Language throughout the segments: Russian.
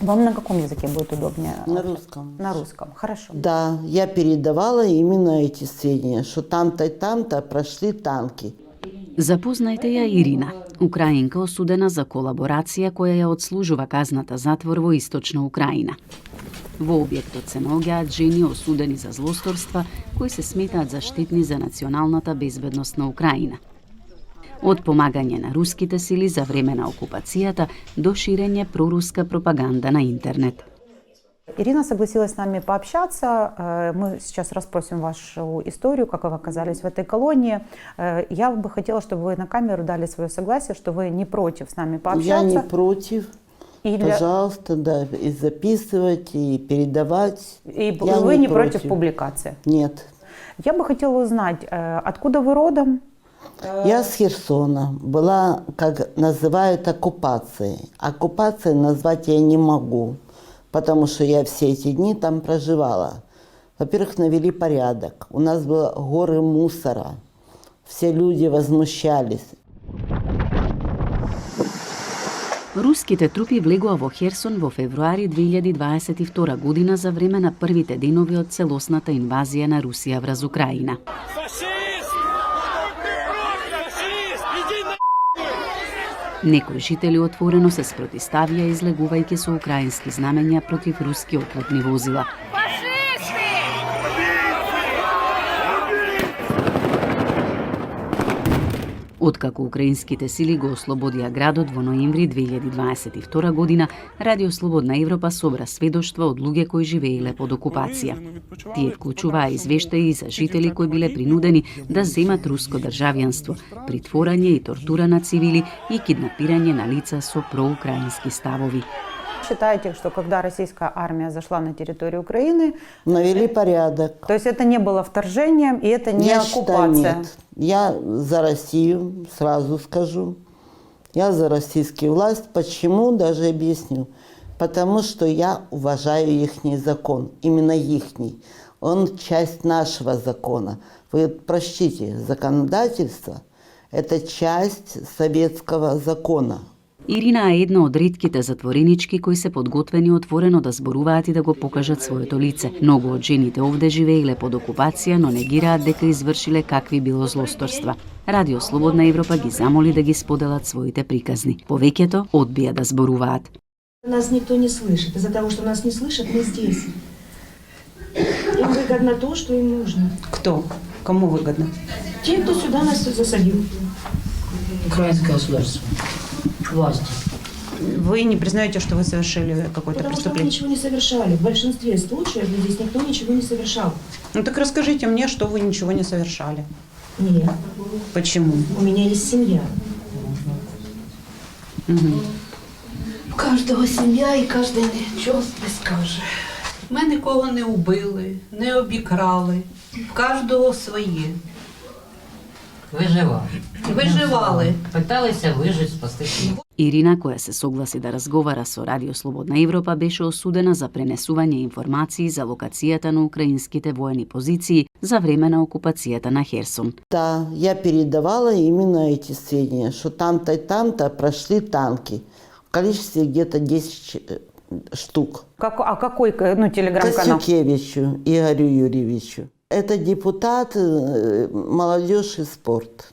Вам на каком языке будет удобнее? На русском. На русском, хорошо. Да, я передавала именно эти сведения, что там-то и там-то прошли танки. Запознајте ја Ирина, украинка осудена за колаборација која ја отслужува казната затвор во Источна Украина. Во објектот се наоѓаат жени осудени за злосторства кои се сметаат за штетни за националната безбедност на Украина. Од помагање на руските сили за време на окупацијата до ширење проруска пропаганда на интернет. Ирина согласилась с нами пообщаться. Мы сейчас расспросим вашу историю, как вы оказались в этой колонии. Я бы хотела, чтобы вы на камеру дали свое согласие, что вы не против с нами пообщаться. Я не против. Пожалуйста, да, и записывать, и передавать. И вы не против публикации? Нет. Я бы хотела узнать, откуда вы родом? Я с Херсона. Была, как называют, оккупацией. Оккупацией назвать я не могу, потому что я все эти дни там проживала. Во-первых, навели порядок. У нас были горы мусора. Все люди возмущались. Руските трупи влегоа во Херсон во февруари 2022 година за време на првите денови од целосната инвазија на Русија врз Украина. Некои жители отворено се спротиставија излегувајќи со украински знамења против руски оклопни возила. Откако украинските сили го ослободија градот во ноември 2022 година, Радио Слободна Европа собра сведоштва од луѓе кои живееле под окупација. Тие вклучуваа извештаи за жители кои биле принудени да земат руско државјанство, притворање и тортура на цивили и киднапирање на лица со проукраински ставови. Считаете, что когда российская армия зашла на территорию Украины... Навели порядок. То есть это не было вторжением и это не оккупация? Считаю, нет. Я за Россию, сразу скажу. Я за российскую власть. Почему? Даже объясню. Потому что я уважаю ихний закон. Именно ихний. Он часть нашего закона. Вы прочтите, законодательство – это часть советского закона. Ирина е една од ретките затворенички кои се подготвени отворено да зборуваат и да го покажат своето лице. Многу од жените овде живееле под окупација, но негираат дека извршиле какви било злосторства. Радио Слободна Европа ги замоли да ги споделат своите приказни. Повеќето одбија да зборуваат. Нас никто не слышит. Из-за того, что нас не слышат, мы здесь. Им выгодно то, что им нужно. Кто? Кому выгодно? Те, кто сюда нас засадил. Украинское государство. Власти. Вы не признаете, что вы совершили какое-то Потому что мы преступление? ничего не совершали. В большинстве случаев здесь никто ничего не совершал. Ну так расскажите мне, что вы ничего не совершали. Нет. Почему? У меня есть семья. У кожного сім'я і кожен щось скаже. Ми нікого не убили, не обікрали. В кожного своє. Виживали. Пыталися вижити, спасти себе. Ирина, која се согласи да разговара со Радио Слободна Европа, беше осудена за пренесување информации за локацијата на украинските воени позиции за време на окупацијата на Херсон. Да, я передавала именно эти сведения, что там-то и там-то прошли танки. В количестве где-то 10 штук. А какой телеграм-канал? Костюкевичу Игорю Юрьевичу. Это депутат молодежь и спорт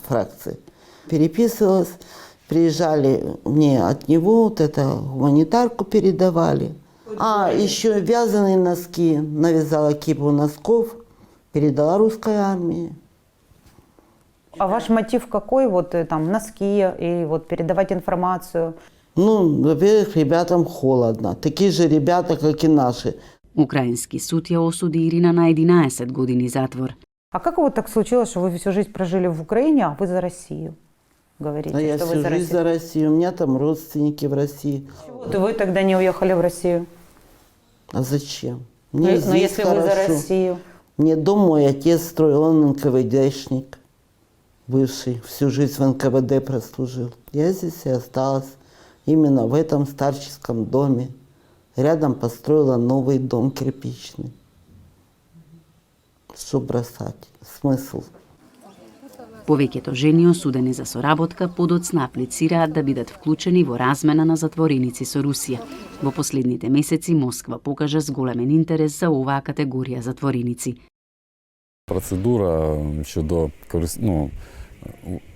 фракции. Переписывалась, приезжали мне от него, вот это гуманитарку передавали. А еще вязаные носки, навязала кипу носков, передала русской армии. А ваш мотив какой? Вот там носки и вот передавать информацию? Ну, во-первых, ребятам холодно. Такие же ребята, как и наши. Украински суд ја осуди Ирина на 11 години затвор. А как вот так случилось, что вы всю жизнь прожили в Украине, а вы за Россию? Говорите, А я что всю вы жизнь за Россию. У меня там родственники в России. То вы тогда не уехали в Россию? А зачем? Но Мне здесь если хорошо. вы за Россию? Мне дом мой отец строил, он НКВДшник, бывший, всю жизнь в НКВД прослужил. Я здесь и осталась, именно в этом старческом доме. Рядом построила новый дом кирпичный. Что бросать? Смысл? Повеќето жени осудени за соработка подоцна аплицираат да бидат вклучени во размена на затвореници со Русија. Во последните месеци Москва покажа зголемен интерес за оваа категорија затвореници. Процедура щодо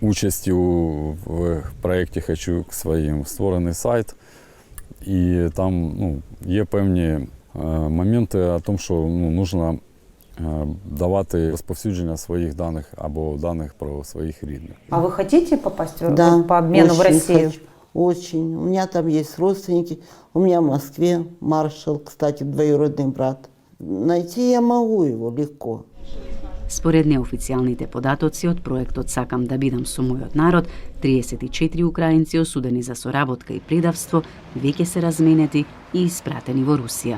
участи в проекте «Хочу к своим» створений сайт, і там є певні моменти о том, що нужно давати розповсюдження своїх даних або даних про своїх рідних. А вы хотите попасть Да, по обмену в очень Россию? хочу, очень. У меня там есть родственники. У меня в Москве маршал, кстати, двоюродный брат. Найти я могу его легко. Според неофицијалните податоци од проектот «Сакам да бидам со мојот народ», 34 украинци осудени за соработка и предавство веќе се разменети и испратени во Русија.